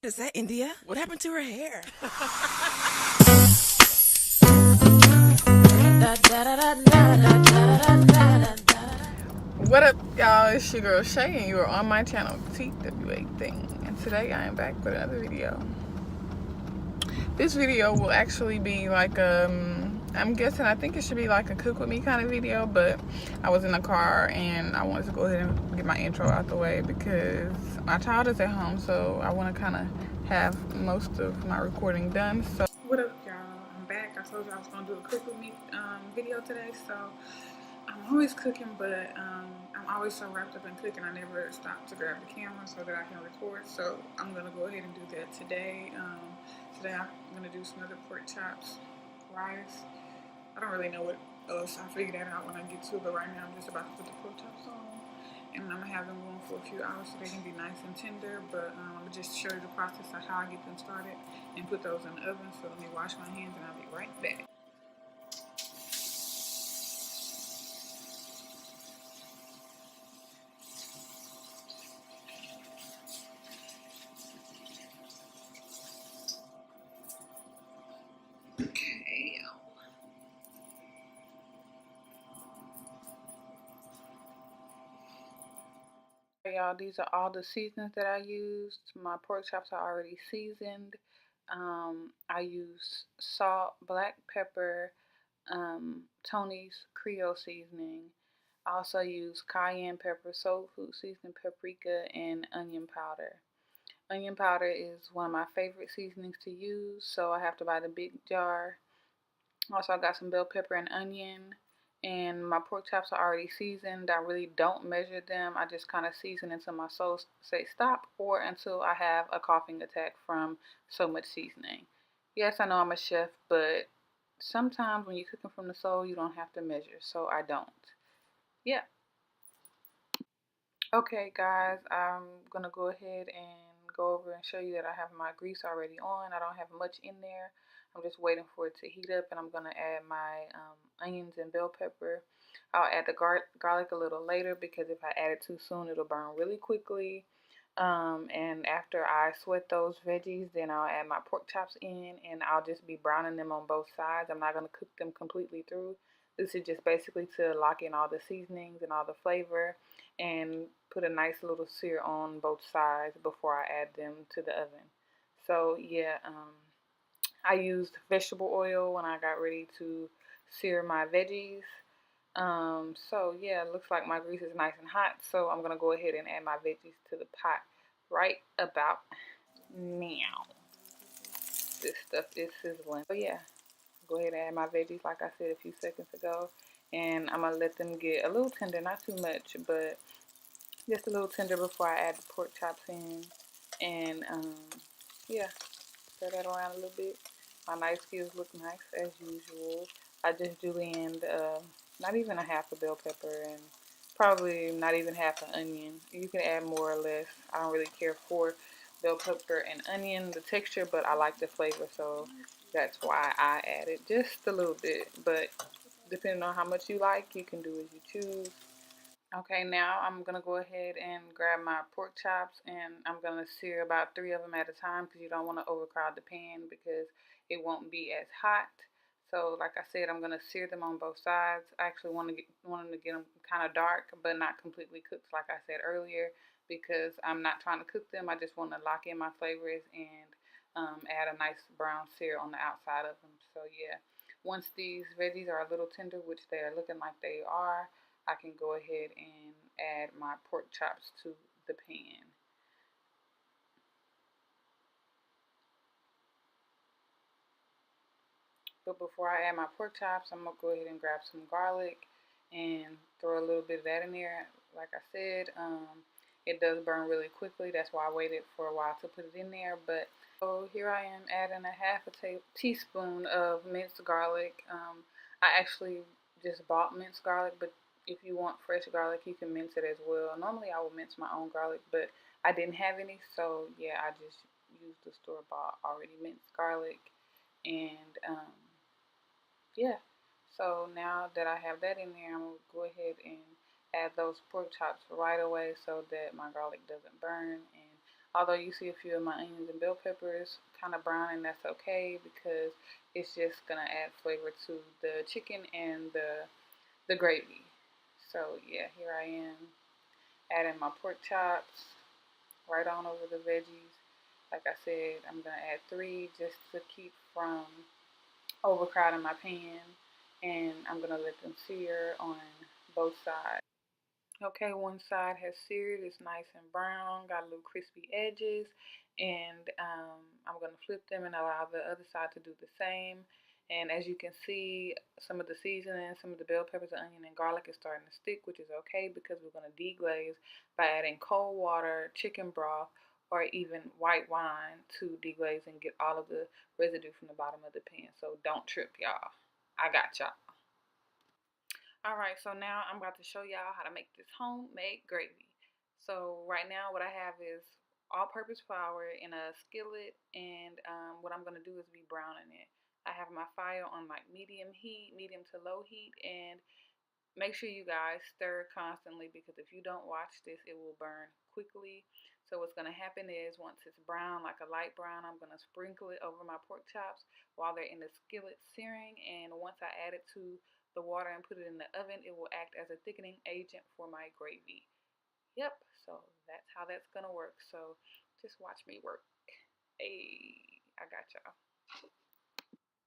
Is that India? What happened to her hair? What up, y'all? It's your girl Shay, and you are on my channel, T.W.A thing. And today I am back with another video. This video will actually be like I'm guessing, I think it should be like a cook with me kind of video, but I was in the car and I wanted to go ahead and get my intro out the way because my child is at home, so I want to kind of have most of my recording done. So what up, y'all? I'm back. I told you I was gonna do a cook with me video today, so I'm always cooking, but I'm always so wrapped up in cooking, I never stop to grab the camera so that I can record. So I'm gonna go ahead and do that today. Today I'm gonna do some other pork chops, rice. I don't really know what else. I'll figure that out when I get to it, but right now I'm just about to put the pork chops on. And I'm gonna have them going for a few hours so they can be nice and tender, but I'm gonna just show you the process of how I get them started and put those in the oven. So let me wash my hands and I'll be right back. Okay. Y'all, these are all the seasonings that I used. My pork chops are already seasoned. I use salt, black pepper, Tony's Creole seasoning. I also use cayenne pepper, soul food seasoning, paprika, and onion powder. Onion powder is one of my favorite seasonings to use, so I have to buy the big jar. Also, I got some bell pepper and onion, and my pork chops are already seasoned. I really don't measure them. I just kind of season until my soul say stop, or until I have a coughing attack from so much seasoning. Yes, I know I'm a chef, but sometimes when you're cooking from the soul, you don't have to measure, so I don't. Yeah. Okay, guys, I'm gonna go ahead and go over and show you that I have my grease already on. I don't have much in there. I'm just waiting for it to heat up, and I'm gonna add my onions and bell pepper. I'll add the garlic a little later because if I add it too soon, it'll burn really quickly. And after I sweat those veggies, then I'll add my pork chops in, and I'll just be browning them on both sides. I'm not gonna cook them completely through. This is just basically to lock in all the seasonings and all the flavor and put a nice little sear on both sides before I add them to the oven. So yeah, I used vegetable oil when I got ready to sear my veggies. So yeah, it looks like my grease is nice and hot, so I'm gonna go ahead and add my veggies to the pot right about now. This stuff is sizzling. So yeah, go ahead and add my veggies like I said a few seconds ago, and I'm gonna let them get a little tender, not too much, but just a little tender before I add the pork chops in. And yeah, stir that around a little bit. My knife skills look nice as usual. I just julienned not even a half a bell pepper and probably not even half an onion. You can add more or less. I don't really care for bell pepper and onion, the texture, but I like the flavor, so that's why I added just a little bit. But depending on how much you like, you can do as you choose. Okay, now I'm going to go ahead and grab my pork chops, and I'm going to sear about 3 of them at a time because you don't want to overcrowd the pan because it won't be as hot. So like I said, I'm going to sear them on both sides. I actually want them to get them kind of dark but not completely cooked like I said earlier because I'm not trying to cook them. I just want to lock in my flavors and add a nice brown sear on the outside of them. So yeah, once these veggies are a little tender, which they are looking like they are, I can go ahead and add my pork chops to the pan. But before I add my pork chops, I'm going to go ahead and grab some garlic and throw a little bit of that in there. Like I said, it does burn really quickly. That's why I waited for a while to put it in there. But so here I am adding a half a teaspoon of minced garlic. I actually just bought minced garlic, but if you want fresh garlic, you can mince it as well. Normally I would mince my own garlic, but I didn't have any, so yeah, I just used the store-bought already minced garlic. And yeah, so now that I have that in there, I'm going to go ahead and add those pork chops right away so that my garlic doesn't burn. And Although you see a few of my onions and bell peppers kind of brown, and that's okay because it's just gonna add flavor to the chicken and the gravy. So yeah, here I am adding my pork chops right on over the veggies. Like I said, I'm gonna add 3 just to keep from overcrowding my pan, and I'm gonna let them sear on both sides. Okay, one side has seared, it's nice and brown, got a little crispy edges, and I'm gonna flip them and allow the other side to do the same. And as you can see, some of the seasoning, some of the bell peppers, onion, and garlic is starting to stick, which is okay because we're gonna deglaze by adding cold water, chicken broth, or even white wine to deglaze and get all of the residue from the bottom of the pan. So don't trip, y'all. I got y'all. Alright, so now I'm about to show y'all how to make this homemade gravy. So right now what I have is all-purpose flour in a skillet, and what I'm going to do is be browning it. I have my fire on like medium heat, medium to low heat, and make sure you guys stir constantly because if you don't watch this, it will burn quickly. So what's going to happen is once it's brown, like a light brown, I'm going to sprinkle it over my pork chops while they're in the skillet searing. And once I add it to the water and put it in the oven, it will act as a thickening agent for my gravy. Yep, so that's how that's going to work. So just watch me work. Hey, I got y'all.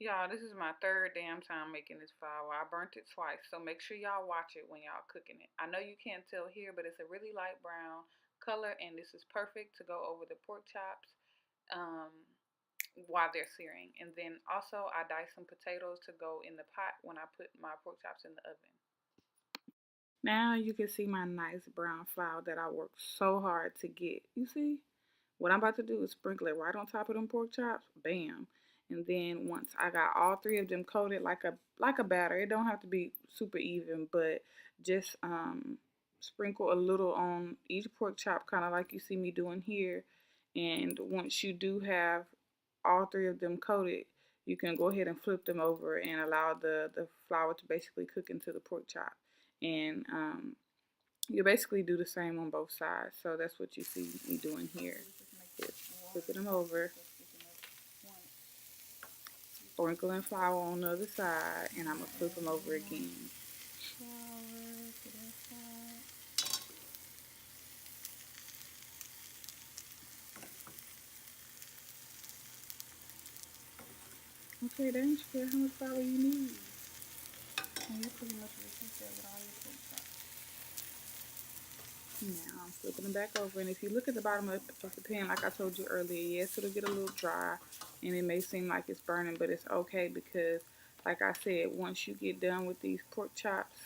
Y'all, this is my 3rd damn time making this flour. I burnt it twice, so make sure y'all watch it when y'all cooking it. I know you can't tell here, but it's a really light brown color, and this is perfect to go over the pork chops um, while they're searing. And then also, I diced some potatoes to go in the pot when I put my pork chops in the oven. Now you can see my nice brown flour that I worked so hard to get. You see? What I'm about to do is sprinkle it right on top of them pork chops. Bam. And then once I got all 3 of them coated like a batter, it don't have to be super even, but just sprinkle a little on each pork chop, kind of like you see me doing here. And once you do have all 3 of them coated, you can go ahead and flip them over and allow the flour to basically cook into the pork chop. And you basically do the same on both sides. So that's what you see me doing here. Just flipping them over, sprinkling flour on the other side, and I'm going to flip them over again. Okay, that ain't sure how much flour you need. And you pretty much repeat that with all your pork chops. Now I'm flipping them back over, and if you look at the bottom of the pan, like I told you earlier, yes, it'll get a little dry, and it may seem like it's burning, but it's okay because, like I said, once you get done with these pork chops,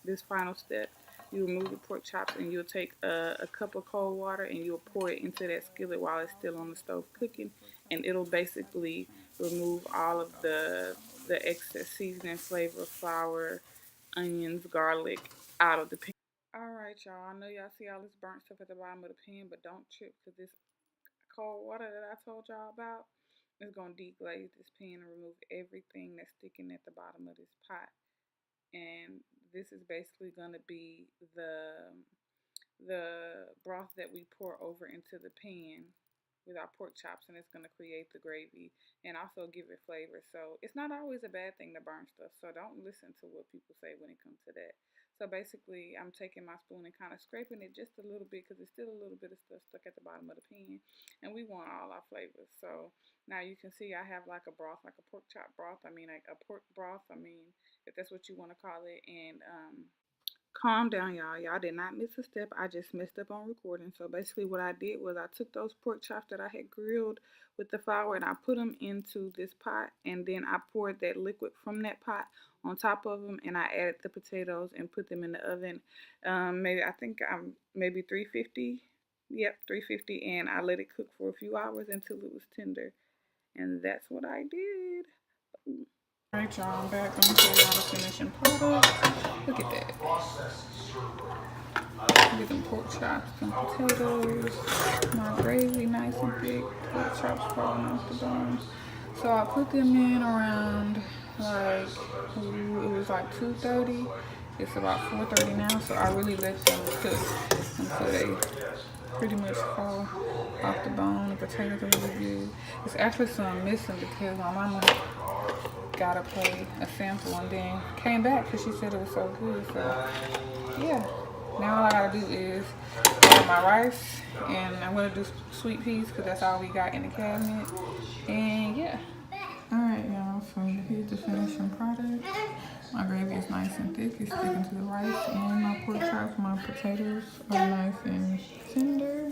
this final step, you remove the pork chops and you'll take a cup of cold water and you'll pour it into that skillet while it's still on the stove cooking, and it'll basically remove all of the excess seasoning, flavor, flour, onions, garlic out of the pan. Alright y'all, I know y'all see all this burnt stuff at the bottom of the pan, but don't trip because this cold water that I told y'all about is going to deglaze this pan and remove everything that's sticking at the bottom of this pot. And this is basically going to be the broth that we pour over into the pan with our pork chops, and it's going to create the gravy and also give it flavor. So it's not always a bad thing to burn stuff, so don't listen to what people say when it comes to that. So basically I'm taking my spoon and kind of scraping it just a little bit because there's still a little bit of stuff stuck at the bottom of the pan, and we want all our flavors. So now you can see I have like a broth, like a pork chop broth, like a pork broth, if that's what you want to call it. And calm down, y'all. Y'all did not miss a step. I just messed up on recording. So basically what I did was I took those pork chops that I had grilled with the flour and I put them into this pot, and then I poured that liquid from that pot on top of them, and I added the potatoes and put them in the oven. Maybe 350. Yep, 350, and I let it cook for a few hours until it was tender. And that's what I did. Alright y'all, I'm back. I'm gonna show y'all the finishing product. Look at that. Look at them pork chops, some potatoes, my gravy, nice and thick, pork chops falling off the bone. So I put them in around like, it was like 2:30. It's about 4:30 now, so I really let them cook until they pretty much fall off the bone. The potatoes are really good. There's actually some missing because my mama got a plate, a sample, and then came back because she said it was so good. So yeah, now all I gotta do is add my rice, and I'm gonna do sweet peas because that's all we got in the cabinet. And yeah. Alright y'all, so here's the finishing product. My gravy is nice and thick, it's sticking to the rice, and my pork chops, my potatoes are nice and tender.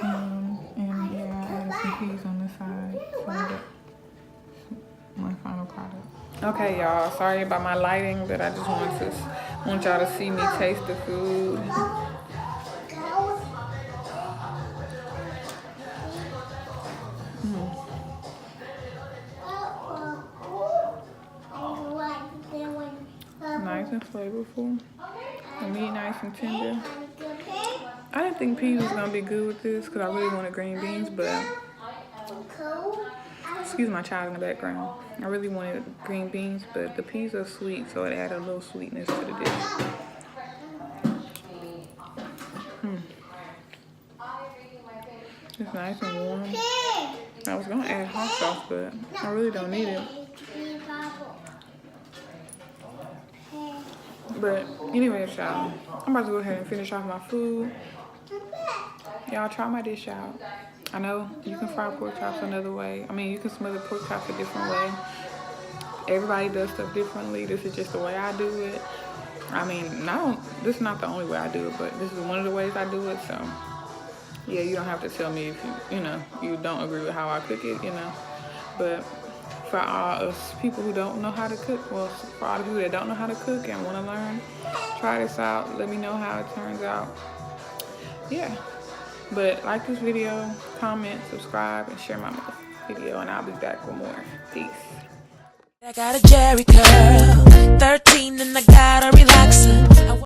And yeah, I added some peas on the side, so that's my final product. Okay y'all, sorry about my lighting, but I just want y'all to see me taste the food. Nice and flavorful. The meat nice and tender. I didn't think peas was gonna be good with this because I really wanted green beans, but excuse my child in the background. I really wanted green beans, but the peas are sweet, so it added a little sweetness to the dish. It's nice and warm. I was gonna add hot sauce, but I really don't need it. But anyways, y'all, I'm about to go ahead and finish off my food. Y'all try my dish out. I know you can fry pork chops another way. I mean, you can smother pork chops a different way. Everybody does stuff differently. This is just the way I do it. I mean, this is not the only way I do it, but this is one of the ways I do it. So yeah, you don't have to tell me if you don't agree with how I cook it, But for all us people who don't know how to cook, well, for all the people that don't know how to cook and want to learn, try this out. Let me know how it turns out. Yeah. But like this video, comment, subscribe, and share my video, and I'll be back with more. Peace. I got a Jerry curl.